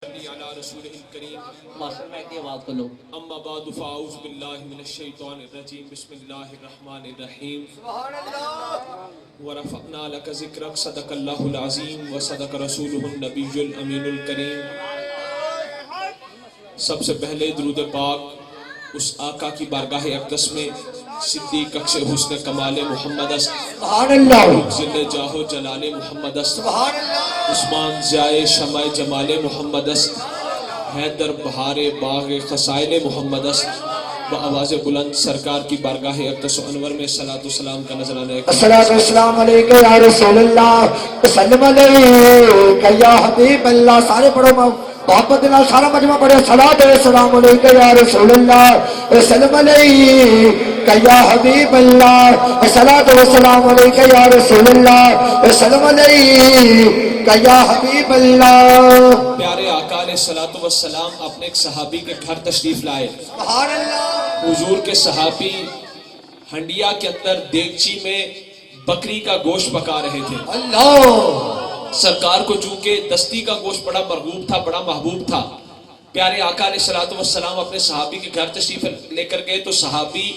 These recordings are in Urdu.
على رسوله الكريم ماسٹر میں کی آواز کو لو. اما بعد فاعوذ باللہ من الشیطان الرجیم بسم اللہ الرحمن الرحیم سبحان اللہ. ورفعنا لك ذکرک صدق اللہ العظیم وصدق رسولہ النبی الامین الکریم. سب سے پہلے درود پاک اس آقا کی بارگاہ اقدس میں صدیق اکش حسن کمال محمد است، سبحان اللہ. ذل جاہ و جلال محمد است، سبحان اللہ. عثمان ضیاء شمع جمال محمد است، حیدر بہار باغ خسائل محمد است. بآواز بلند سرکار کی بارگاہ اقدس و انور میں صلاۃ و سلام کا نذرانہ ہے. الصلاۃ والسلام علیک یا رسول اللہ، وسلم علیک یا حبیب اللہ. سارے پڑھو محبت نال سارا مجمع پڑھے. الصلاۃ والسلام علیک یا رسول اللہ، وسلم علیک یا حبیب اللہ. الصلاۃ والسلام علیک یا رسول اللہ، وسلم علیک یا حبیب اللہ. پیارے آقا علیہ الصلوۃ والسلام اپنے ایک صحابی کے گھر تشریف لائے. سبحان اللہ. حضور کے صحابی ہنڈیا کے اندر دیگچی میں بکری کا گوشت پکا رہے تھے. اللہ. سرکار کو چونکہ دستی کا گوشت بڑا مرغوب تھا، بڑا محبوب تھا. پیارے آقا علیہ الصلوۃ والسلام اپنے صحابی کے گھر تشریف لے کر گئے تو صحابی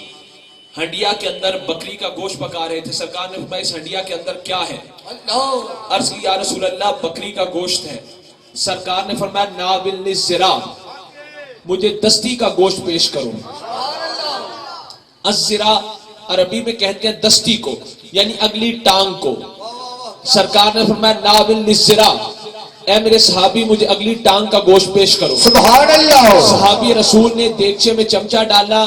ہنڈیا کے اندر بکری کا گوشت پکا رہے تھے. سرکار نے فرمایا اس ہنڈیا کے اندر کیا ہے؟ اللہ. عرض کی یا رسول اللہ بکری کا گوشت ہے. سرکار نے فرمایا ناولنی الذرا، مجھے دستی کا گوشت پیش کرو. الذرا عربی میں کہتے ہیں دستی کو، یعنی اگلی ٹانگ کو. سرکار نے فرمایا ناولنی الذرا، اے میرے صحابی مجھے اگلی ٹانگ کا گوشت پیش کرو. سبحان اللہ. صحابی رسول نے دیگچے میں چمچہ ڈالا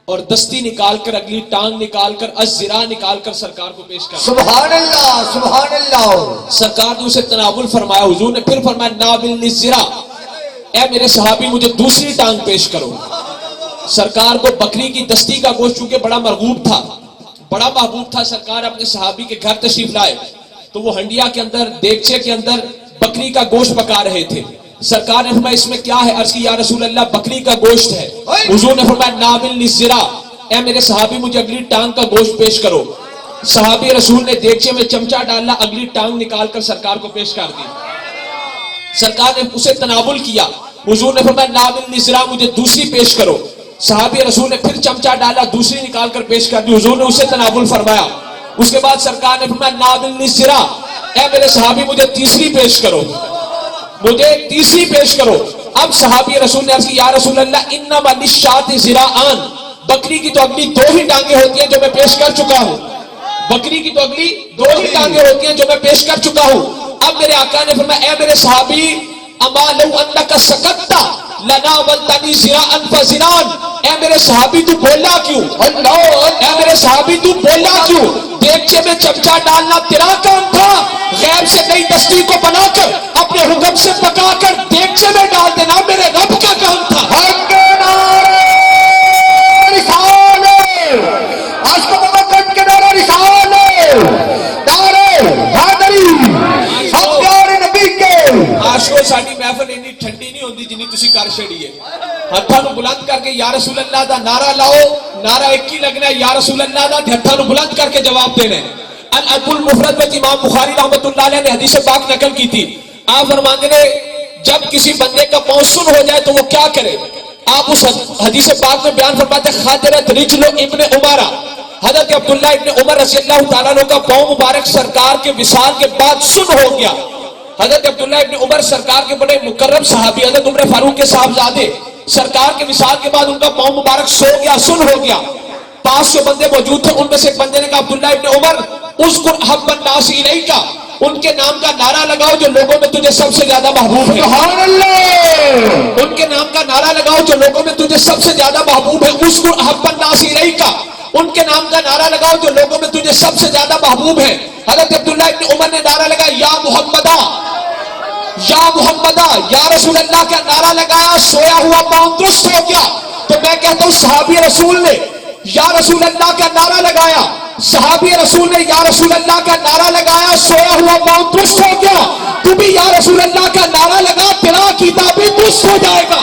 اور دستی نکال کر اگلی ٹانگ نکال کر الذرا نکال کر سرکار کو پیش کر. سبحان اللہ. سبحان اللہ. سرکار نے اسے تناول فرمایا. حضور نے پھر فرمایا ناولنی الذرا، اے میرے صحابی مجھے دوسری ٹانگ پیش کرو. سرکار کو بکری کی دستی کا گوشت چونکہ بڑا مرغوب تھا، بڑا محبوب تھا. سرکار اپنے صحابی کے گھر تشریف لائے تو وہ ہنڈیا کے اندر دیگچے کے اندر بکری کا گوشت پکا رہے تھے. سرکار نے فرمایا اس میں کیا ہے؟ عرض کی یا رسول اللہ بکری کا گوشت ہے. حضور نے فرمایا ناولنی الذرا، اے میرے صحابی مجھے اگلی ٹانگ کا گوشت پیش کرو. صحابی رسول نے دیگچے میں چمچہ ڈالا، اگلی ٹانگ نکال کر سرکار کو پیش کر دی. سرکار نے اسے تناول کیا. حضور نے فرمایا ناولنی الذرا، مجھے دوسری پیش کرو. صحابی رسول نے پھر چمچہ ڈالا، دوسری نکال کر پیش کر دی. حضور نے اسے تناول فرمایا. اس کے بعد سرکار نے فرمایا ناولنی الذرا، اے میرے صحابی مجھے تیسری پیش کرو، مجھے تیسری پیش کرو. اب صحابی رسول نے عرض کی یا رسول اللہ انما للشاة ذراعان، بکری کی تو اگلی دو ہی ٹانگیں ہوتی ہیں جو میں پیش کر چکا ہوں. بکری کی تو اگلی دو ہی ٹانگیں ہوتی ہیں جو میں پیش کر چکا ہوں. اب میرے آقا نے فرمایا اے میرے صحابی اما لو انک سکت لناولتنی ذراعا فذراعا، اے میرے صحابی تو بولا کیوں؟ اے میرے صحابی تو بولا کیوں؟ دیگچے میں چمچہ ڈالنا تیرا کام تھا، غیب سے نئی دستی کو بنا کر اپنے حکم سے پکا کر دیگچے میں ڈال دینا میرے رب کا کام تھا. آشکو ساڈی محفل اتنی ٹھنڈی نہیں ہوندی جنی تسی کر چھڑی ہے. ہتھاں نو بلند کر کے یا رسول اللہ دا نعرہ لاؤ، نعرہ ایک ہی لگنا ہے یا رسول اللہ دا. ہتھاں نو بلند کر کے جواب دینا ہے. الادب المفرد میں امام بخاری رحمۃ اللہ علیہ نے حدیث پاک نقل کی تھی. آپ فرماتے ہیں جب کسی بندے کا پاؤں سن ہو جائے تو وہ کیا کرے؟ آپ اس حدیث پاک میں بیان فرماتے ہیں خاطرت رجل ابن عمر، حضرت عبداللہ ابن عمر رضی اللہ تعالیٰ عنہ کا پاؤں مبارک سرکار کے وصال کے بعد سن ہو گیا. حضرت عبداللہ ابن عمر سرکار کے بڑے مکرم صحابی، حضرت عمر فاروق کے صاحبزادے، سرکار کے وصال کے بعد ان کا پاؤں مبارک سو گیا، سن ہو گیا. پاس جو بندے موجود تھے ان میں سے ایک بندے نے کہا عبداللہ ابن عمر اذکر احب الناس الیک، ان کے نام کا نعرہ لگاؤ جو لوگوں میں تجھے سب سے زیادہ محبوب ہے. سبحان اللہ. ان کے نام کا نعرہ لگاؤ جو لوگوں میں تجھے سب سے زیادہ محبوب ہے. اذکر احب الناس الیک، ان کے نام کا نعرہ لگاؤ جو لوگوں میں تجھے سب سے زیادہ محبوب ہے. حضرت عبداللہ ابن عمر نے نعرہ لگایا یا محمدہ، یا محمدہ، یا رسول اللہ کا نعرہ لگایا، سویا ہوا پاؤں درست ہو گیا. تو میں کہتا ہوں صحابی رسول نے یا رسول اللہ کا نعرہ لگایا، صحابی رسول نے یا رسول اللہ کا نعرہ لگایا، سویا ہوا پاؤں درست ہو گیا. تو بھی یا رسول اللہ کا نعرہ لگا، تیرا عقیدہ بھی درست ہو جائے گا.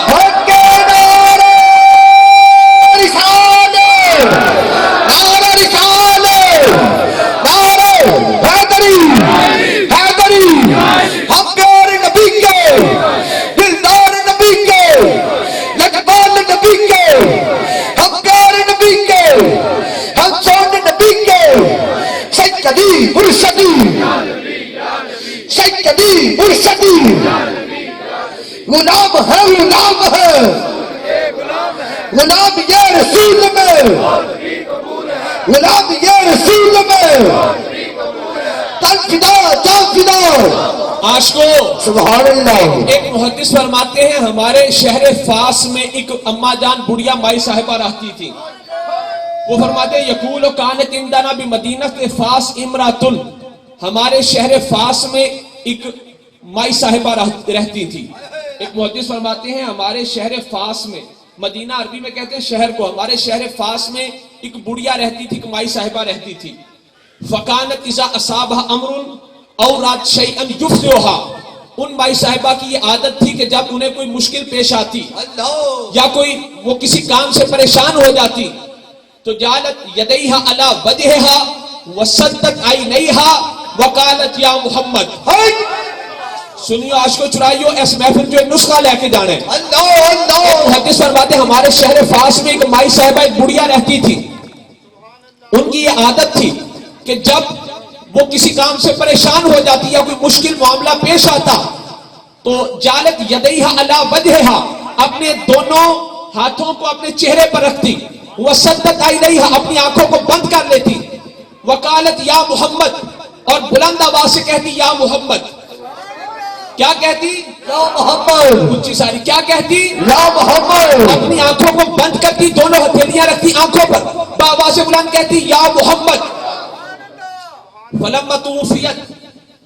غلام ہے غلام ہے غلام یہ رسول میں غلام یہ رسول میں تن فدا جان فدا عاشقوں سبحان اللہ ایک محدث فرماتے ہیں ہمارے شہر فاس میں ایک اما جان بڑھیا مائی صاحبہ رہتی تھی. وہ فرماتے ہیں یقول کانت عندنا بمدینہ فاس امراتن، ہمارے شہر فاس میں ایک مائی صاحبہ رہتی تھی. ایک محدث فرماتے ہیں ہمارے شہر فاس میں، مدینہ عربی میں کہتے ہیں شہر کو، ہمارے شہر فاس میں ایک بڑھیا رہتی تھی، ایک مائی صاحبہ رہتی تھی. فکانت اذا اصابها امر او رات شیئا یفزعها، ان مائی صاحبہ کی یہ عادت تھی کہ جب انہیں کوئی مشکل پیش آتی یا کوئی وہ کسی کام سے پریشان ہو جاتی تو جالت یدیہا علی وجہہا وسدت عینیہا وقالت یا محمد. سنیو عاشقو چرائیو اس محفل جو نسخہ لے کے جانے. محدث فرماتے ہمارے شہر فاس میں ایک مائی صاحبہ ایک بڑھیا رہتی تھی. ان کی یہ عادت تھی کہ جب وہ کسی کام سے پریشان ہو جاتی یا کوئی مشکل معاملہ پیش آتا تو جالت یدیہا علی وجہہا، اپنے دونوں ہاتھوں کو اپنے چہرے پر رکھتی، وسدت عینیہا، اپنی آنکھوں کو بند کر لیتی، وقالت یا محمد، اور بلند آواز سے کہتی یا محمد. کیا کہتی؟ یا محمد. اونچی ساری کیا کہتی؟ یا محمد. اپنی آنکھوں کو بند کرتی، دونوں ہتھیلیاں رکھتی آنکھوں پر، بآواز بلند کہتی یا محمد. فلما توفیت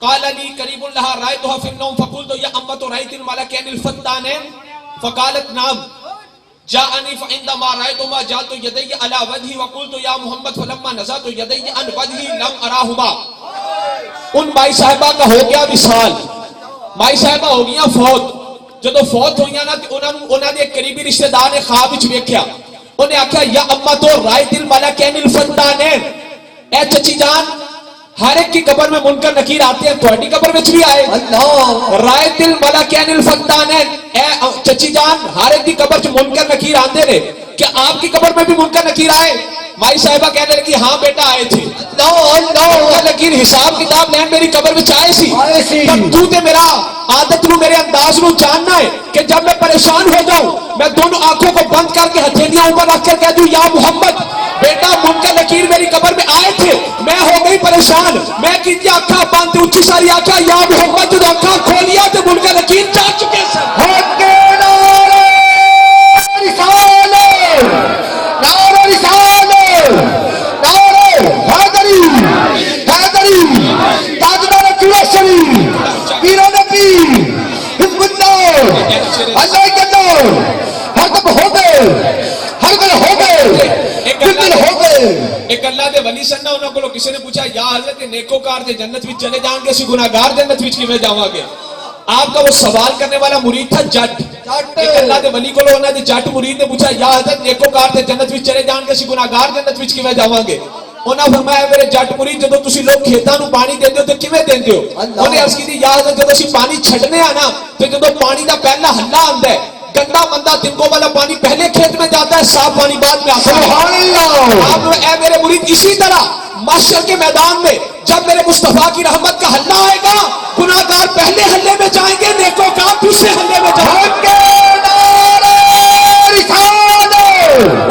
قال لی قریب لها رأیتها فی النوم فقلت یا امت رأیت الملکین الفتانین فقالت نعم جاءنی فعندما رأیتهما جعلت یدی علی وجهی وقلت یا محمد فلما نزعت یدی عن وجهی لم اراہما. ان مائی صاحبہ کا ہو گیا وصال، مائی صاحبہ ہو گیا فوت. جدو فوت ہوئی نا انہوں نے ایک قریبی رشتہ دار نے خواب وچ ویکھیا، انہیں آکھیا یا امت رأیت الملکین الفتانین، اے چچی جان ہر ایک کی قبر میں منکر نکیر آتے ہیں، تھوڑی قبر میں بھی آئے. رائت الملکین الفتانین، اے چچی جان ہر ایک کی قبر میں منکر نکیر آتے رہے، کیا آپ کی قبر میں بھی منکر نکیر آئے؟ مائی صاحبہ کہنے لگی ہاں بیٹا آئے تھے. منکر نکیر حساب کتاب لین میری قبر میں آئے سی. تب تو تے میرا عادت نو میرے انداز نو جاننا ہے کہ جب میں پریشان ہو جاؤں میں دونوں آنکھوں کو بند کر کے ہتھیلیاں اوپر رکھ کر کہہ دوں یا محمد. بیٹا منکر نکیر میری قبر میں آئے تھے، میں ہو گئی پریشان، میں کی آنکھاں بند اونچی ساری آنکھاں یا محمد جو آنکھاں کھولیا تو منکر نکیر جا چکے سن. ایک اللہ دے ولی سن انہاں کو کسی نے پوچھا یا حضرت نیکوکار دے جنت وچ چلے جان گے، اسی گناہگار جنت وچ کیویں جاواں گے؟ آپ کا وہ سوال کرنے والا مرید تھا جٹ. ایک اللہ دے ولی کو انہاں دے جٹ مرید نے پوچھا یا حضرت نیکوکار دے جنت وچ چلے جان گے، اسی گناہگار جنت وچ کیویں جاواں گے؟ انہاں فرمایا میرے جٹ مرید جدوں تسی لوگ کھیتاں نوں پانی دیندے ہو تے کیویں دیندے ہو؟ انہیں عرض کیتی یا حضرت جدوں اسی پانی چھڈنے آ نا تے جدوں پانی دا پہلا حلہ آندا ہے، گندا مندہ تنکوں والا پانی پہلے کھیت میں جاتا ہے، صاف پانی بعد میں آتا ہے. سبحان اللہ. آپ اے میرے مرید اسی طرح محشر کے میدان میں جب میرے مصطفیٰ کی رحمت کا حلہ آئے گا، گناہگار پہلے حلے میں جائیں گے، نیکوکار دوسرے حلے میں جائیں گے.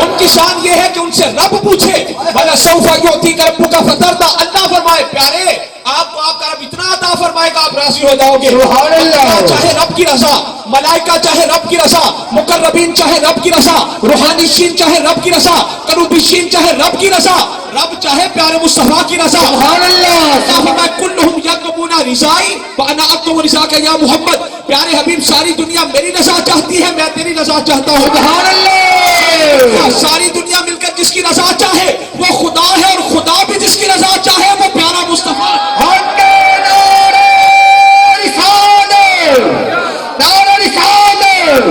ان کی شان یہ ہے کہ ان سے رب پوچھے بھلا سوف یعطیک ربک فترضی. اللہ فرمائے پیارے آپ کو آپ کا رب اتنا عطا فرمائے گا آپ راضی ہو جاؤ گے. سبحان اللہ. چاہے رب کی رضا، ملائکہ چاہے رب کی رضا، مقربین چاہے رب کی رضا، روحانی شین چاہے رب کی رضا، کروبی شین چاہے رب کی رضا، رب چاہے پیارے مصطفیٰ کی رضا. سبحان اللہ. فرمایا کلہم یطلبون رضائی وانا اطلب رضاک یا محمد. پیارے حبیب ساری دنیا میری رضا چاہتی ہے، میں تیری رضا چاہتا ہوں. سبحان اللہ. ساری دنیا مل کر جس کی رضا چاہے وہ خدا ہے، اور خدا بھی جس کی رضا چاہے وہ پیارا مصطفیٰ.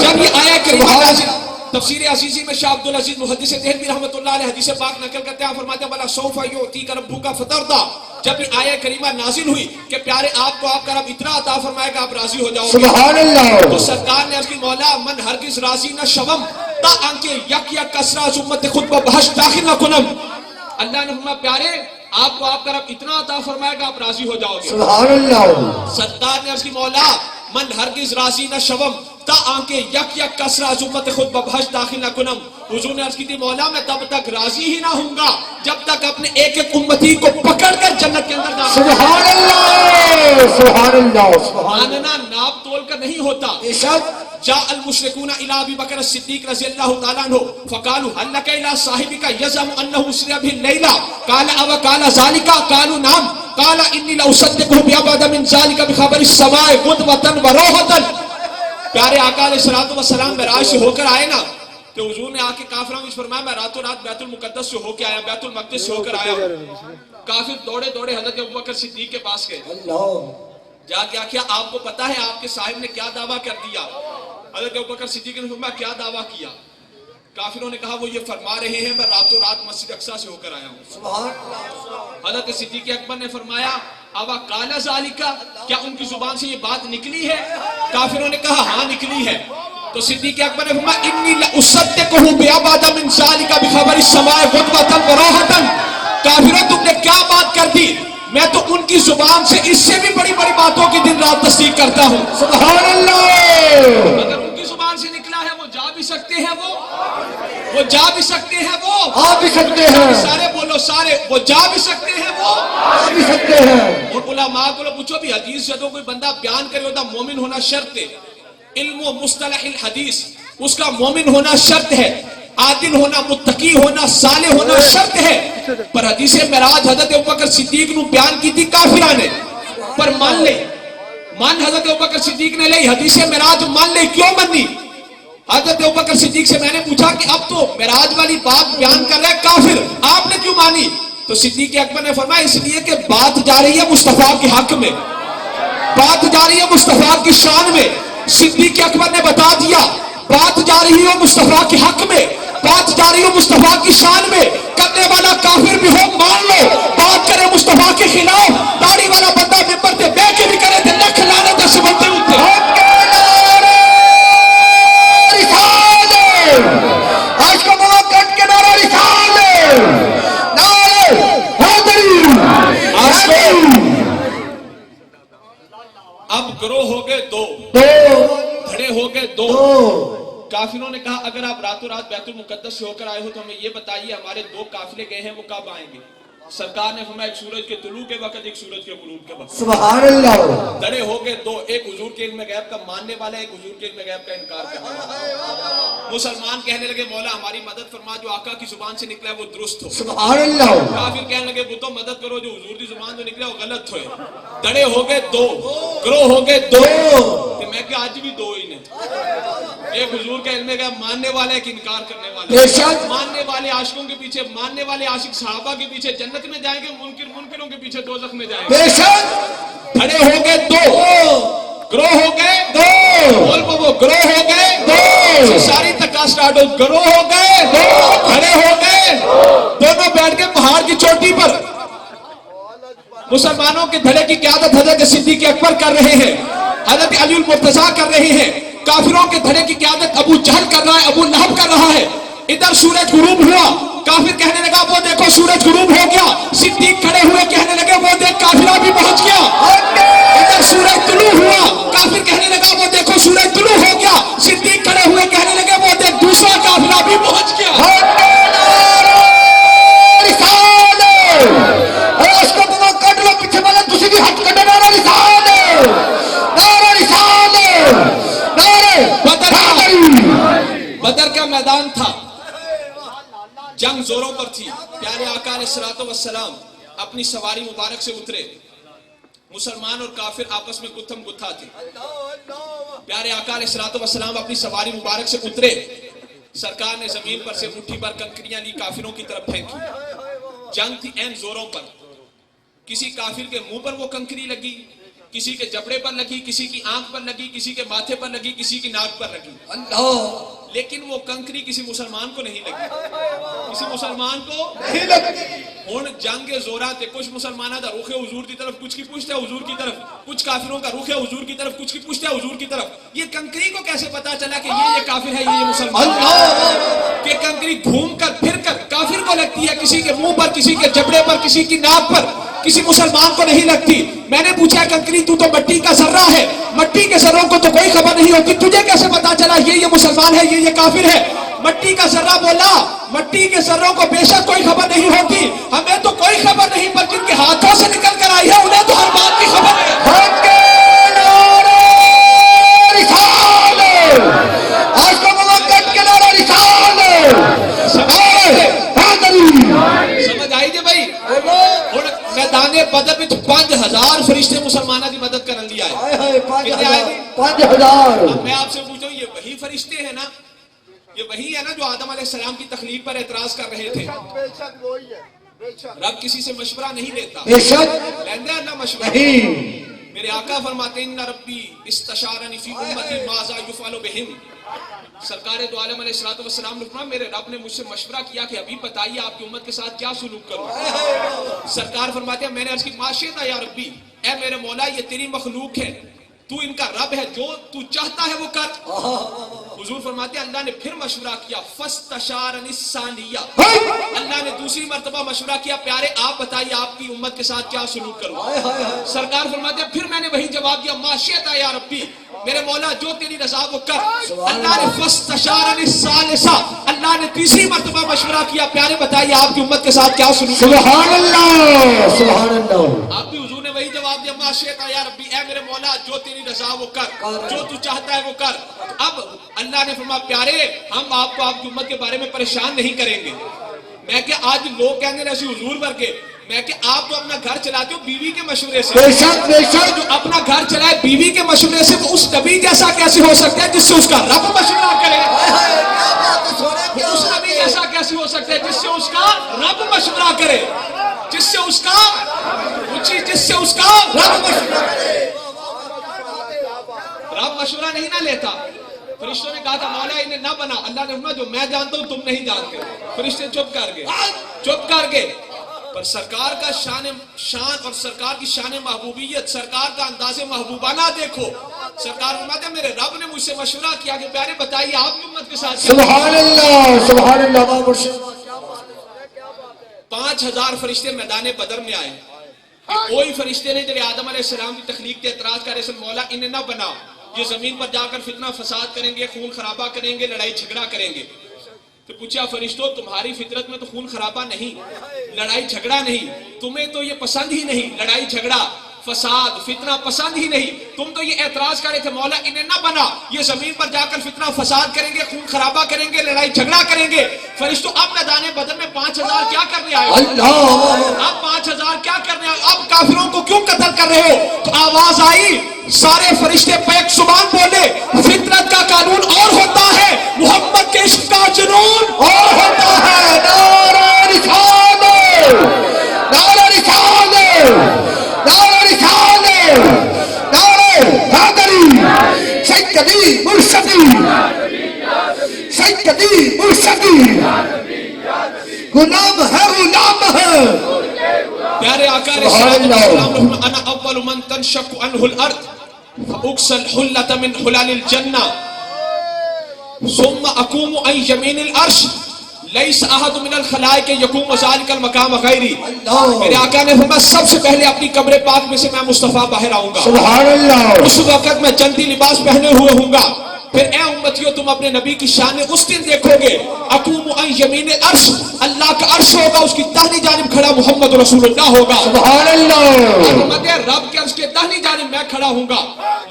جب یہ آیا کہ تفسیر عزیزی میں شاہ عبدالعزیز محدث دہلوی رحمۃ اللہ علیہ حدیث پاک نقل کرتے ہیں، فرماتے ہیں بلا سوف یعطیک ربک فترضی. جب یہ آیہ کریمہ نازل ہوئی کہ پیارے آپ کو آپ کا رب اتنا عطا فرمائے گا آپ راضی ہو جاؤ گے. سبحان اللہ. تو سرکار نے عرض کی مولا من ہرگز راضی نہ شوم تا آنکے یک یک کسرا امت خود کو بحث داخل نہ کنم. اللہ نے فرمایا پیارے آپ کو آپ کا رب اتنا عطا فرمائے گا آپ راضی ہو جاؤ گے. سبحان اللہ. سرکار نے عرض کی مولا من ہرگز راضی نہ شوم تا آنکہ یک یک کسرہ از امت خود ببہشت داخل نہ کنم. حضور نے عرض کی تھی مولا میں تب تک راضی ہی نہ ہوں گا جب تک اپنے ایک ایک امتی کو پکڑ کر جنت کے اندر داخل. سبحان اللہ سبحان اللہ سبحان اللہ. ماننا ناپ تول کر نہیں ہوتا. جاء المشركون الى ابي بکر الصدیق رضی اللہ تعالی عنہ فقالوا هل لك الى صاحبك يزعم انه سرى به الليله قال او قال ذلك قالوا نعم قال انی لاصدقه بابعد من ذلك بخبر السماء غدوة وروحة. پیارے آقا علیہ الصلوۃ والسلام معراج سے ہو کر آئے نا تو حضور نے آ کے کافروں کو فرمایا میں راتوں رات بیت المقدس سے ہو کے آیا, بیت المقدس سے ہو کر آیا. کافر دوڑے دوڑے حضرت ابوبکر صدیق کے پاس گئے. جا کے کیا آپ کو پتا ہے آپ کے صاحب نے کیا دعویٰ کر دیا؟ حضرت ابوبکر صدیق نے فرمایا کیا دعویٰ کیا؟ کافروں نے کہا وہ یہ فرما رہے ہیں میں راتوں رات مسجد اقصیٰ سے ہو کر آیا ہوں. حضرت صدیق اکبر نے فرمایا اوا قال ذالک, کیا ان کی زبان سے یہ بات نکلی ہے؟ کافروں نے کہا ہاں نکلی ہے. تو صدیق اکبر نے فرمایا انی لاصدقه بابعد من ذلك بخبر السماء غدوة وروحة. کافروں تم نے کیا بات کر دی؟ میں تو ان کی زبان سے اس سے بھی بڑی بڑی باتوں کی دن رات تصدیق کرتا ہوں. سبحان اللہ. اگر ان کی زبان سے نکلا ہے وہ جا بھی سکتے ہیں, وہ جا بھی سکتے ہیں, وہ آ بھی سکتے ہیں. سارے بولو سارے, وہ جا بھی سکتے ہیں, وہ آ بھی سکتے ہیں. اور علماء کو پوچھو بھی حدیث جدوں کوئی بندہ بیان کرے ہوتا مومن ہونا شرط ہے. علم و مصطلح الحدیث اس کا مومن ہونا شرط ہے, عادل ہونا, متقی ہونا, صالح ہونا شرط ہے. پر حدیث معراج حضرت ابوبکر صدیق نے بیان کی تھی کافرہ نے, پر مان لے, حضرت ابوبکر صدیق نے لئی حدیث معراج مان لے. کیوں منی؟ حضرت ابوبکر صدیق سے میں نے پوچھا کہ اب تو معراج والی بات بیان کر رہے کافر, آپ نے کیوں مانی؟ تو صدیق اکبر نے فرمایا اس لیے کہ بات جا رہی ہے مصطفیٰ کے حق میں, بات جا رہی ہے مصطفیٰ کی شان میں. صدیق اکبر نے بتا دیا بات جا رہی ہو مصطفیٰ کے حق میں, بات جا رہی ہو مصطفیٰ کی شان میں. کرنے والا کافر بھی ہو مان لو, بات کرے مصطفیٰ کے خلاف داڑھی والا بندہ ممبر تے بے کے بھی کرے تے لکھ لانے تے سمجھتے ہوتے. آج کا موقع کٹ کے نعرہ رسالت, نعرہ حیدری. اب گروہ ہو گئے دو, دھڑے ہو گئے دو. کافروں نے کہا اگر آپ راتوں رات بیت المقدس سے ہو کر آئے ہو تو ہمیں یہ بتائیے ہمارے دو قافلے گئے ہیں وہ کب آئیں گے؟ سرکار نے فرمایا ایک سورج کے طلوع کے وقت, ایک سورج کے غروب کے وقت. سبحان اللہ. دڑے ہو گئے دو, ایک حضور کے علم غیب کا ماننے والا, ایک حضور کے علم غیب کا انکار کرنے والا. مسلمان کہنے لگے مولا ہماری مدد فرما, جو آقا کی زبان سے نکلا ہے وہ درست ہو. سبحان اللہ. کافر کہنے لگے وہ تو مدد کرو جو حضور کی زبان سے نکلا وہ غلط ہوئے. دڑے ہو گئے دو, گروہ ہو گئے دو. کہ میں کہ آج بھی دو ہی نے, ایک حضور کا علم غیب ماننے والا, ایک انکار کرنے والا. ماننے والے عاشقوں کے پیچھے, ماننے والے عاشق صحابہ کے پیچھے جنت میں جائیں گے, منکروں کے پیچھے دوزخ میں جائیں گے. کھڑے ہو گئے دو, گروہ ہو گئے دو, بول وہ گروہ ہو گئے دو. ساری تکا سٹارٹ ہو, گروہ ہو گئے دو, کھڑے ہو گئے دونوں بیٹھ کے پہاڑ کی چوٹی پر مسلمانوں کے دھڑے کی قیادت حضرت صدیق اکبر کر رہے ہیں, حضرت علی المرتضیٰ کر رہے ہیں. کافروں کے دھڑے کی قیادت ابو جہل کر رہا ہے, ابو لہب کر رہا ہے. ادھر سورج غروب ہوا, کافر کہنے لگا وہ دیکھو سورج غروب ہو گیا. صدیق کھڑے ہوئے کہنے لگے وہ دیکھ قافلہ بھی پہنچ گیا. ادھر سورج طلوع ہوا, کافر کہنے لگا وہ دیکھو سورج طلوع ہو گیا. صدیق کھڑے ہوئے کہنے لگے وہ دیکھ دوسرا قافلہ بھی پہنچ گیا. بدر کا میدان تھا, جنگ زوروں پر تھی. پیارے آقا علیہ الصلوۃ والسلام اپنی سواری مبارک سے اترے, مسلمان اور کافر آپس میں گتھم گتھا تھے. پیارے آقا علیہ الصلوۃ والسلام اپنی سواری مبارک سے اترے, سرکار نے زمین پر سے مٹھی پر کنکریاں لی, کافروں کی طرف پھینکی. جنگ تھی این زوروں پر. کسی کافر کے منہ پر وہ کنکری لگی, کسی کے جبڑے پر لگی, کسی کی آنکھ پر لگی, کسی کے ماتھے پر لگی, کسی کی ناک پر لگی. لیکن وہ کنکری کسی مسلمان کو نہیں لگی, کسی مسلمان کو نہیں لگی. ہن جنگ زورا تے کچھ مسلمانہ دا رخ حضور کی طرف, کچھ کی پشت ہے حضور کی طرف, کچھ کافروں کا رخ ہے حضور کی طرف, کچھ کی پشت ہے حضور کی طرف. یہ کنکری کو کیسے پتا چلا کہ یہ کافر ہے, یہ مسلمان ہے؟ کہ کنکری گھوم کر پھر کر کافر کو لگتی ہے, کسی کے منہ پر, کسی کے جبڑے پر, کسی کی ناک پر. کسی مسلمان کو نہیں لگتی. میں نے پوچھا کنکری تو مٹی کا ذرہ ہے, مٹی کے ذروں کو تو کوئی خبر نہیں ہوتی, تجھے کیسے پتا چلا یہ مسلمان ہے یہ کافر ہے؟ مٹی کا ذرہ بولا, مٹی کے ذروں کو بے شک کوئی خبر نہیں ہوتی, ہمیں تو کوئی خبر نہیں, پر جن کے ہاتھوں سے نکل کر آئی ہے انہیں تو ہر بات کی خبر ہے. آج کو موقت کے نعرہ رسالت. سمجھ آئی جی بھائی؟ میدان بدر میں تو 5000 فرشتے مسلمانوں کی مدد کرنے لیا ہے. 5000. میں آپ سے پوچھوں, یہ وہی فرشتے ہیں نا, یہ وہی ہے نا جو آدم علیہ السلام کی تخلیق پر اعتراض کر رہے تھے؟ رب کسی سے مشورہ نہیں لیتا, بے شک لیندہ اللہ مشورہ. میرے آقا فرماتے ہیں ان ربی استشارنی فی امتی ماذا یفعل بہم. سرکار دو عالم علیہ السلام نے فرمایا میرے رب نے مجھ سے مشورہ کیا کہ ابھی بتائیے آپ کی امت کے ساتھ کیا سلوک کروں. سرکار فرماتے ہیں میں نے عرض کی معاشیتا یا ربی, اے میرے مولا یہ تیری مخلوق ہے, تو ان کا رب ہے, جو تو چاہتا ہے وہ کر. حضور فرماتے ہیں اللہ نے پھر مشورہ کیا, فاستشارنی الثانیہ, اللہ نے دوسری مرتبہ مشورہ کیا پیارے آپ بتائیے آپ کی امت کے ساتھ کیا سلوک کروں. سرکار فرماتے ہیں پھر میں نے وہی جواب دیا معاشیتا یا ربی, میرے مولا جو تیری رضا وہ کر. اللہ نے فاستشارنی الثالثہ, اللہ نے تیسری مرتبہ مشورہ کیا پیارے بتائیے آپ کی امت کے ساتھ کیا سلوک کروں. سبحان اللہ سبحان اللہ. آپ بھی حضور نے وہی جواب دیا معاشیتا یا ربی, اے میرے مولا جو تیری رضا وہ کر, جو تو چاہتا ہے وہ کر. اب اللہ نے فرمایا پیارے ہم آپ کو آپ کی امت کے بارے میں پریشان نہیں کریں گے. میں کہ آج لوگ کہنے رہے حضور ورگے, میں کہ آپ تو اپنا گھر چلاتے ہو بیوی کے مشورے سے, بے شک بے شک. جو اپنا گھر چلائے بیوی کے مشورے سے وہ اس نبی جیسا کیسے ہو سکتا ہے جس سے اس کا رب مشورہ کرے؟ اس نبی جیسا کیسے ہو سکتا ہے جس سے اس کا رب مشورہ کرے, جس سے اس کا رب مشورہ نہیں نہ لیتا. فرشتوں نے کہا تھا مولا انہیں نہ بنا, اللہ نے فرمایا جو میں جانتا ہوں تم نہیں جانتے. فرشتے چپ کر گئے. پر سرکار کا شان اور سرکار کی شان محبوبیت, سرکار کا انداز محبوبانہ دیکھو. سرکار فرماتے ہیں میرے رب نے مجھ سے مشورہ کیا کہ پیارے بتائیے آپ کی امت کے ساتھ. سبحان اللہ سبحان اللہ. 5000 فرشتے میدان بدر میں آئے. کوئی فرشتے نہیں جنہیں آدم علیہ السلام کی تخلیق کے اعتراض کر رہے ہیں مولا انہیں نہ بنا, یہ زمین پر جا کر فتنہ فساد کریں گے, خون خرابہ کریں گے, لڑائی جھگڑا کریں گے. تو پوچھا فرشتوں تمہاری فطرت میں تو خون خرابہ نہیں, لڑائی جھگڑا نہیں, تمہیں تو یہ پسند ہی نہیں, لڑائی جھگڑا فساد فتنہ پسند ہی نہیں, تم تو یہ اعتراض کر رہے تھے مولا انہیں نہ بنا, یہ زمین پر جا کر فتنہ فساد کریں گے, خون خرابہ کریں گے, لڑائی جھگڑا کریں گے. فرشتوں اب میدان بدر میں 5000 کیا کرنے آئے ہو؟ اب 5000 کیا کرنے آئے, اب کافروں کو کیوں قتل کر رہے ہو؟ تو آواز آئی, سارے فرشتے بیک زبان بولے فطرت کا قانون اور ہوتا ہے, محمد کے عشق کا جنون اور ہوتا ہے. نعرہ رسالت نعرہ رسالت نعرہ رسالت نعرہ حیدری. سیدی مرشدی سیدی مرشدی غلام ہے غلام ہے. پیارے آقا علیہ السلام انا اول من تنشق عنہ الارض فاکسل حلت من حلال الجنہ ثم اقوم عن یمین العرش لیس احد من الخلائق یقوم ذلک المقام غیری. میرے آقا نے فرمایا سب سے پہلے اپنی قبر پاک میں سے میں مصطفیٰ باہر آؤں گا. سبحان اللہ. اس وقت میں جنتی لباس پہنے ہوئے ہوں گا. پھر اے امتیوں تم اپنے نبی کی شان اس دن دیکھو گے, اقوم عن یمین العرش, اللہ کا عرش ہوگا, اس کی داہنی جانب کھڑا محمد رسول اللہ ہوگا. سبحان اللہ. محمد رب کے عرش کے داہنی جانب میں کھڑا ہوں گا.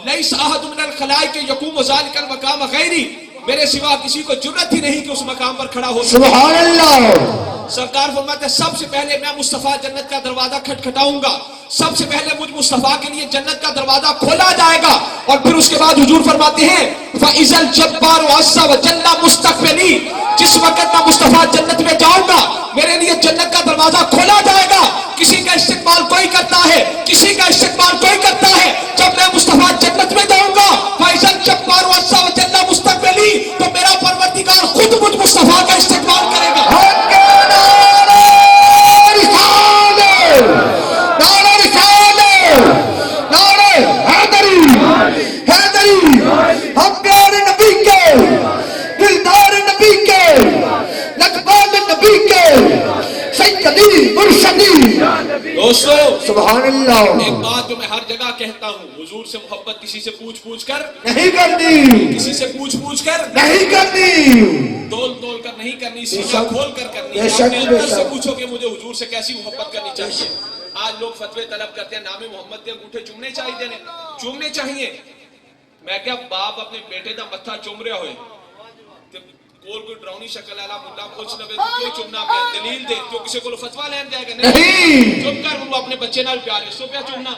لیس احد من الخلائق یقوم ذلک المقام غیری, میرے سوا کسی کو جرأت ہی نہیں کہ اس مقام پر کھڑا ہو. سبحان اللہ. سرکار فرماتے ہیں سب سے پہلے میں مصطفیٰ جنت کا دروازہ کھٹکھٹاؤں گا, سب سے پہلے مجھ مصطفیٰ کے لیے جنت کا دروازہ کھولا جائے گا. اور پھر اس کے بعد حضور فرماتے ہیں فَإِذَا الْجَبَّارُ عَزَّ وَجَلَّ مُسْتَقْبِلِي, جس وقت میں مصطفیٰ جنت میں جاؤں گا میرے لیے جنت کا دروازہ کھولا جائے گا. کسی کا استقبال کوئی کرتا ہے, کسی کا استقبال کوئی کرتا ہے. جب میں مصطفیٰ جنت میں جاؤں گا فَإِذَا الْجَبَّارُ عَزَّ وَجَلَّ مُسْتَقْبِلِي, تو میرا پروردگار خود مجھ مصطفیٰ کا استقبال کرے گا. ہم پیارے نبی کے, دلدار نبی کے, لقبال نبی کے, سیدی مرشدی دوستو سبحان اللہ. ایک بات جو میں ہر جگہ کہتا ہوں, حضور سے محبت کسی سے پوچھ کر نہیں کرنی, کسی سے پوچھ کر نہیں کرنی, تول کر نہیں کرنی, سینہ کھول کر کرنی. بے آپ شک, نے بے اللہ سے شک. پوچھو کہ مجھے حضور سے کیسی محبت کرنی چاہیے. آج لوگ فتوے طلب کرتے ہیں, نام محمد دے انگوٹھے چومنے چاہیے. میں کیا باپ اپنے بیٹے دا متھا چوم رہا ہوئے کوئی ڈراؤنی شکل والا ملا کچھ نہ کیوں چومنا پیا, دلیل دے. تو کسی کو فتوا لین جائے گا نہیں, چپ کر, وہ اپنے بچے نال پیار ہے, سو پیا چومنا.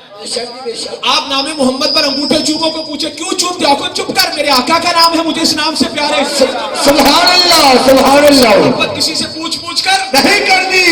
آپ نام محمد پر انگوٹھے چوموں کو پوچھے کیوں چومتے ہو, چپ کر, میرے آقا کا نام ہے, مجھے اس نام سے پیار ہے. سبحان اللہ, سبحان اللہ. محبت کسی سے پوچھ کر نہیں کرنی.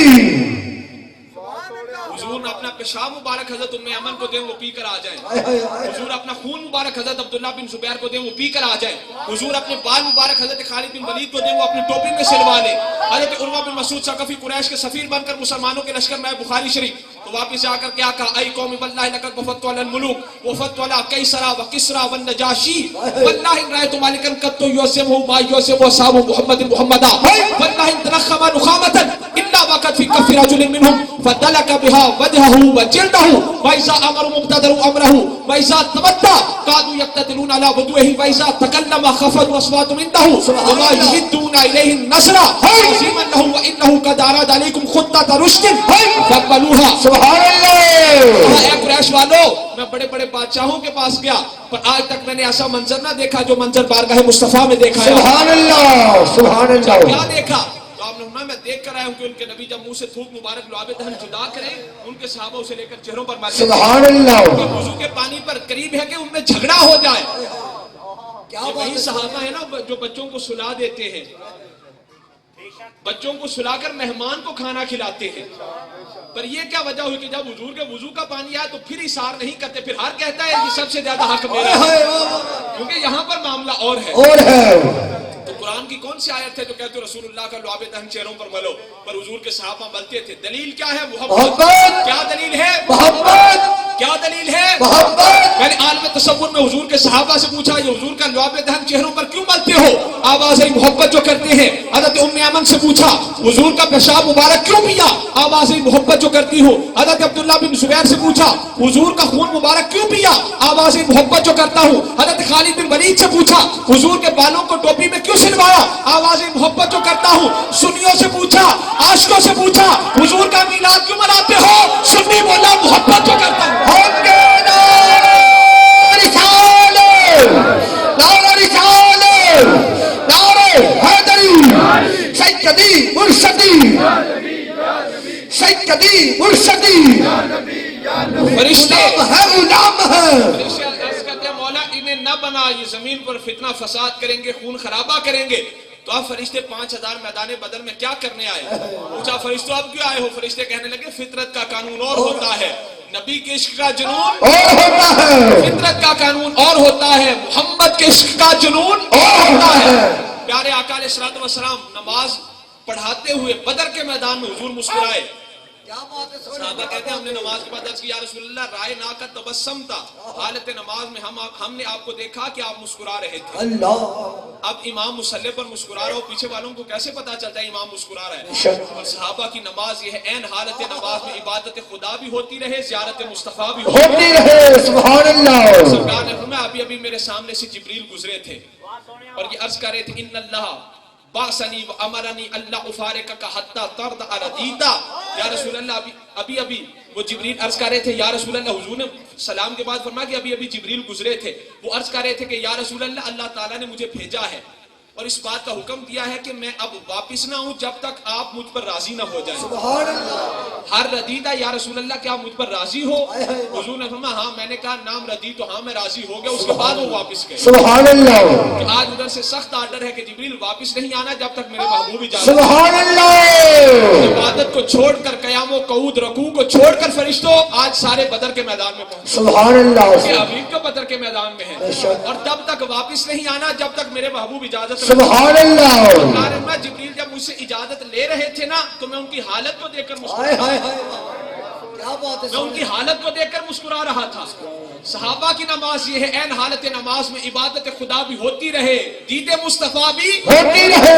حضور نے اپنا پیشاب مبارک حضرت ام ایمن کو دیں, وہ پی کر آ جائیں. حضور اپنا خون مبارک حضرت عبداللہ بن زبیر کو دیں, وہ پی کر آ جائیں. حضور اپنے بال مبارک حضرت خالد بن ولید کو دیں, وہ اپنی ٹوپی میں سلوا لیں. حضرت عروہ بن مسعود ثقفی قریش کے سفیر بن کر مسلمانوں کے لشکر میں, بخاری شریف, تو واپس آ کر کیا کہا, اے قوم واللہ لقد وفدت علی الملوک وفدت علی قیصر و کسری والنجاشی واللہ ان رأیت مالکا قط یعظمہ ما یعظم اصحاب محمد محمدا واللہ ان تنخم نخامۃ الا وقد فی کف رجل منهم فدلک بها وجهه وجلده واذا امر مبتدر امره واذا تمدى قالوا يقتتلون على وضوءه واذا تكلم خفضوا اصواتهم عنده وما يجدون اليه النصر عظيما له وانه قد اراد عليكم خطة رشد فاقبلوها. سبحان اللہ. اے قریش والو, میں بڑے بڑے بادشاہوں کے پاس گیا پر آج تک میں نے ایسا منظر نہ دیکھا جو منظر بارگاہ مصطفیٰ میں دیکھا ہے. سبحان اللہ, سبحان اللہ. کیا دیکھا؟ تو آپ نے فرمایا میں دیکھ کر آیا ہوں کہ ان کے نبی جب منہ سے تھوک مبارک لعاب دہن جدا کریں, ان کے صحابہ اسے لے کر چہروں پر مارے. سبحان اللہ. وضو کے پانی پر قریب ہے کہ ان میں جھگڑا ہو جائے. یہ وہی صحابہ ہے نا جو بچوں کو سلا دیتے ہیں, بچوں کو سلا کر مہمان کو کھانا کھلاتے ہیں. پر یہ کیا وجہ ہوئی کہ جب حضور کے وضو کا پانی آیا تو پھر اثار نہیں کرتے, پھر ہر کہتا ہے یہ سب سے زیادہ حق میرا ہے, کیونکہ یہاں پر معاملہ اور ہے. تو قرآن کی کون سی آیت ہے جو کہتے رسول اللہ کا لعاب دہن چہروں پر ملو, پر حضور کے صحابہ ملتے تھے. دلیل کیا ہے؟ محبت. کیا دلیل ہے؟ محبت. کیا دلیل ہے؟ محبت. میں نے عالم تصور میں حضور کے صحابہ سے پوچھا, یہ حضور کا لعاب دہن چہروں پر کیوں ملتے ہو؟ آواز محبت جو کرتے ہیں. حضرت ام ایمن سے پوچھا, حضور کا پیشاب مبارک کیوں پیا؟ آواز محبت جو کرتی ہو. حضرت عبداللہ بن زبیر سے پوچھا, حضور کا خون مبارک کیوں پیا؟ آواز محبت جو کرتا ہوں. حضرت خالد بن ولید سے پوچھا, حضور کے بالوں کو ٹوپی میں کیوں سلوایا؟ آواز محبت جو کرتا ہوں. سنیوں سے پوچھا, عاشقوں سے پوچھا, حضور کا میلاد کیوں مناتے ہو؟ سنی بولا محبت جو کرتا ہوں. سیدی مرشدی, سیدی مرشدی, فرشتے ہے غلام ہے. مولا انہیں نہ بنا, یہ زمین پر فتنہ فساد کریں گے, خون خرابہ کریں گے. تو آپ فرشتے 5000 میدان بدر میں کیا کرنے آئے؟ پوچھا فرشتوں آپ کیوں آئے ہو؟ فرشتے کہنے لگے فطرت کا قانون اور ہوتا ہے, نبی کے عشق کا جنون اور ہوتا ہے, فطرت کا قانون اور ہوتا ہے, محمد کے عشق کا جنون اور ہوتا ہے. پیارے آقا علیہ الصلوۃ والسلام نماز پڑھاتے ہوئے بدر کے میدان میں حضور مسکرائے. صحابہ کہتے ہیں ہم نے نماز کے بعد عرض کی یا رسول اللہ رائے نا کا تبسم تھا, حالت نماز میں ہم نے آپ کو دیکھا کہ آپ مسکرا رہے تھے. اللہ. اب امام مصلی پر مسکرا رہا ہو, پیچھے والوں کو کیسے پتا چلتا ہے امام مسکرا رہا ہے؟ اور صحابہ کی نماز یہ ہے عین حالت نماز میں عبادت خدا بھی ہوتی رہے, زیارت مصطفیٰ بھی ہوتی رہے. سبحان اللہ. سرکار نے فرمایا ابھی میرے سامنے سے جبریل گزرے تھے اور یہ عرض کر رہے تھے ان اللہ باسنی و امرنی اللہ افارقک حتی ترد اردیتا. یا رسول اللہ ابھی وہ جبریل عرض کر رہے تھے یا رسول اللہ, حضور نے سلام کے بعد فرمایا کہ ابھی جبریل گزرے تھے, وہ عرض کر رہے تھے کہ یا رسول اللہ اللہ تعالیٰ نے مجھے بھیجا ہے اور اس بات کا حکم دیا ہے کہ میں اب واپس نہ ہوں جب تک آپ مجھ پر راضی نہ ہو جائیں. سبحان اللہ. ہر ردیدہ یا رسول اللہ کیا مجھ پر راضی ہو؟ حضور نے فرمایا ہاں. میں نے کہا نام ردی تو ہاں میں راضی ہو گیا. اس کے بعد وہ واپس گئے. سبحان اللہ. کہ آج ادھر سے سخت آرڈر ہے کہ جبریل واپس نہیں آنا جب تک میرے محبوب اجازت. سبحان اللہ. عبادت کو چھوڑ کر قیام و قعود رکوع کو چھوڑ کر فرشتوں آج سارے بدر کے میدان میں پہنچے. سبحان اللہ. کہ ابھی تو بدر کے میدان میں ہیں اور تب تک واپس نہیں آنا جب تک میرے محبوب اجازت. سبحان اللہ. جبریل جب مجھ سے اجازت لے رہے تھے نا تو میں ان کی حالت کو دیکھ کر مسکرا رہا تھا. میں ان کی حالت کو دیکھ کر مسکرا رہا تھا. صحابہ کی نماز یہ ہے این حالت نماز میں عبادت خدا بھی ہوتی رہے، دید مصطفیٰ بھی ہوتی رہے.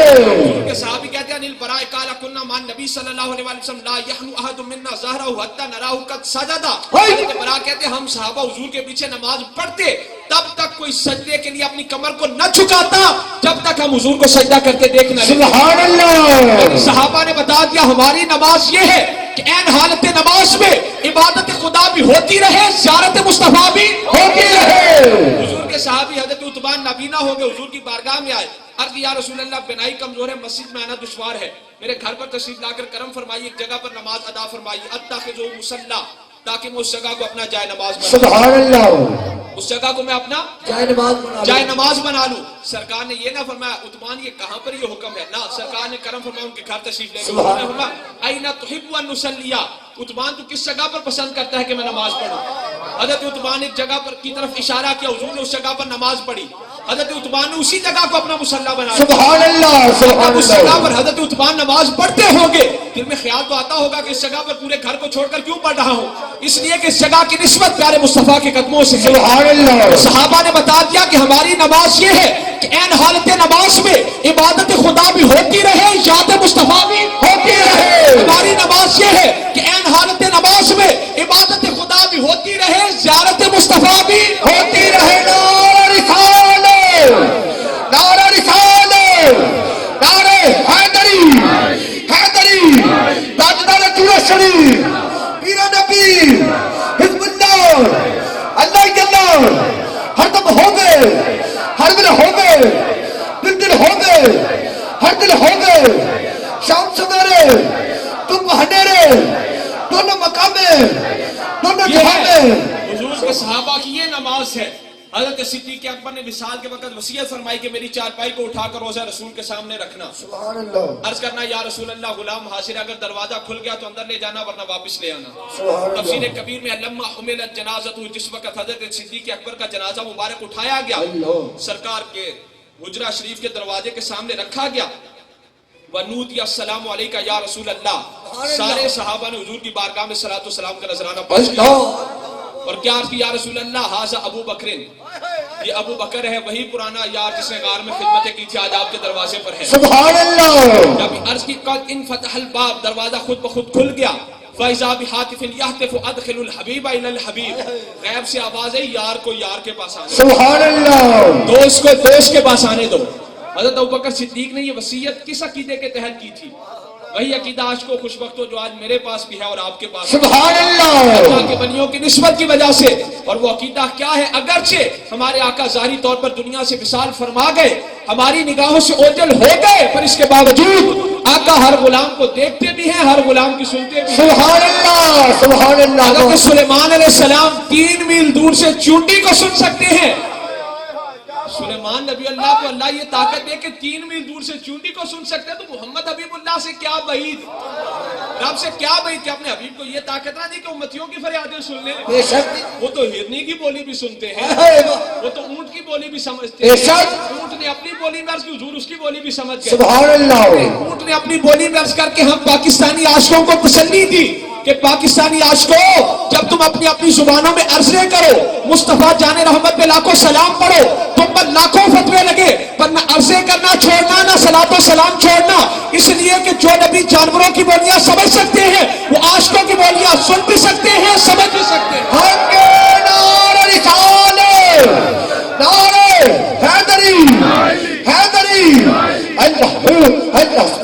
کہ صحابی کہتے ہیں البراء قال كنا مع النبي صلی اللہ علیہ وسلم لا يحنو احد منا ظهره حتى نراه قد سجد. البراء کہتے ہیں ہم صحابہ حضور کے پیچھے نماز پڑھتے تب تک کوئی سجدے کے لیے اپنی کمر کو نہ جھکاتا جب تک ہم حضور کو سجدہ کرتے دیکھ نہ لیتے. سبحان اللہ. صحابہ نے بتا دیا ہماری نماز یہ ہے کہ این حالت نماز میں عبادت خدا بھی ہوتی رہے، زیارت مصطفیٰ بھی ہوتی رہے. حضور کے صحابی حضرت عتبان نابینا ہو گئے، حضور کی بارگاہ میں آئے، عرض کی یا رسول اللہ بنائی کمزور ہے، مسجد میں آنا دشوار ہے، میرے گھر پر تشریف لا کر کرم فرمائیے، ایک جگہ پر نماز ادا فرمائیے، اتخذوا مصلی، تاکہ میں اس جگہ کو اپنا جائے نماز بنا لوں. سبحان اللہ. اس جگہ کو میں اپنا جائے نماز بنا لوں. سرکار نے یہ نہ فرمایا عثمان یہ کہاں پر یہ حکم ہے، نہ سرکار نے کرم فرمایا ان کے گھر تشریف لے گئے. اینا تحب ان نصلی، عثمان تو کس جگہ پر پسند کرتا ہے کہ میں نماز پڑھوں. حضرت عثمان ایک جگہ پر کی طرف اشارہ کیا، حضور نے اس جگہ پر نماز پڑھی، حضرت عثمان نے اسی جگہ کو اپنا مصلی بنایا. سبحان اللہ. سبحان اس جگہ اللہ. پر حضرت عثمان نماز پڑھتے ہوں گے، دل میں خیال تو آتا ہوگا کہ اس جگہ پر پورے گھر کو چھوڑ کر کیوں پڑھ رہا ہوں، اس لیے کہ اس جگہ کی نسبت پیارے مصطفیٰ کے قدموں سے ہے. سبحان اللہ. صحابہ نے بتا دیا کہ ہماری نماز یہ ہے کہ این حالت نماز میں عبادت خدا بھی ہوتی رہے، یاد مصطفیٰ بھی ہوتی رہے. ہماری نماز یہ ہے کہ این حالت نماز میں عبادت خدا بھی ہوتی رہے، زیارت مصطفیٰ بھی ہوتی رہے. نعرہ رسالت، نعرہ رسالت، نعرہ حیدری، حیدری، تاجدار چورا شریف، پیرا نبی، حزب اللہ، اللہ کے اللہ، ہر دم ہو گئے، ہر دل ہو گئے، دل ہو گئے، ہر دل ہو گئے. شام سویرے تم ہنیرے، دونوں مقامے، دونوں جہاں میں. حضور کے صحابہ کی یہ نماز ہے. حضرت صدیق اکبر نے وصال کے وقت وصیت فرمائی کہ میری چارپائی کو اٹھا کر روضہ رسول کے سامنے رکھنا. سبحان اللہ. عرض کرنا یا رسول اللہ غلام حاضر، اگر دروازہ کھل گیا تو اندر لے جانا ورنہ واپس لے آنا. سبحان تفسیر اللہ. کبیر میں لما حملت جنازہ، جس وقت حضرت صدیق اکبر کا جنازہ مبارک اٹھایا گیا، اللہ. سرکار کے حجرہ شریف کے دروازے کے سامنے رکھا گیا. ونودی السلام علیکہ یا رسول اللہ. سارے صحابہ نے حضور کی بارگاہ میں صلاۃ و سلام کا نذرانہ پیش کیا اور کیا عرض کی یا رسول اللہ ھذا ابو بکر، یہ ابو بکر ہے وہی پرانا یار جس نے غار میں خدمتیں کی تھی، آج آپ کے دروازے پر ہے. سبحان اللہ. جب عرض کی قد انفتح الباب، دروازہ خود بخود کھل گیا. فَإِذَا بِحَاتِفٍ يَحْتِفُ أَدْخِلُ الْحَبِيبَ إِلَى الْحَبِيبِ، غیب سے آواز ہے یار کو یار کے پاس آنے، سبحان اللہ. دوست کو دوست کے پاس آنے دو. حضرت ابوبکر صدیق نے یہ وصیت کس عقیدے کے تحت کی تھی؟ وہی عقیدہ عاشق و خوشبختو جو آج میرے پاس بھی ہے اور آپ کے پاس. سبحان اللہ. اللہ کے بندیوں کی نسبت کی وجہ سے. اور وہ عقیدہ کیا ہے؟ اگرچہ ہمارے آقا ظاہری طور پر دنیا سے وصال فرما گئے، ہماری نگاہوں سے اوجھل ہو گئے، پر اس کے باوجود آقا ہر غلام کو دیکھتے بھی ہیں، ہر غلام کی سنتے بھی ہیں. سبحان اللہ. سبحان اللہ. حضرت سلیمان علیہ السلام 3 میل دور سے چونٹی کو سن سکتے ہیں. سلیمان نبی اللہ کو اللہ یہ طاقت دے کہ 3 میل دور سے چونٹی کو سن سکتے ہیں، تو محمد حبیب اللہ سے کیا بعید، رب سے کیا بعید کہ اپنے حبیب کو یہ طاقت نہ دی کہ امتیوں کی فریادیں سن لیں. بے شک. وہ تو ہرنی کی بولی بھی سنتے ہیں، وہ تو اونٹ کی بولی بھی سمجھتے بے ہیں. شک. اونٹ نے اپنی بولی میں عرض کی، حضور اس کی بولی بھی سمجھ گئے. سبحان اللہ. اونٹ نے اپنی بولی میں عرض کر کے ہم پاکستانی عاشقوں کو تسلی دی کہ پاکستانی عاشقوں جب تم اپنی اپنی زبانوں میں عرضیں کرو، مصطفیٰ جان رحمت پہ لاکھوں سلام پڑھو، تم پر لاکھوں فتوے لگے، پر نہ عرضیں کرنا چھوڑنا، نہ صلاۃ و سلام چھوڑنا. اس لیے کہ جو نبی جانوروں کی بولیاں سمجھ سکتے ہیں، وہ عاشقوں کی بولیاں سن بھی سکتے ہیں، سمجھ بھی سکتے ہیں. حق نعرہ رسالت، نعرہ حیدری، حیدری. اللہ اللہ.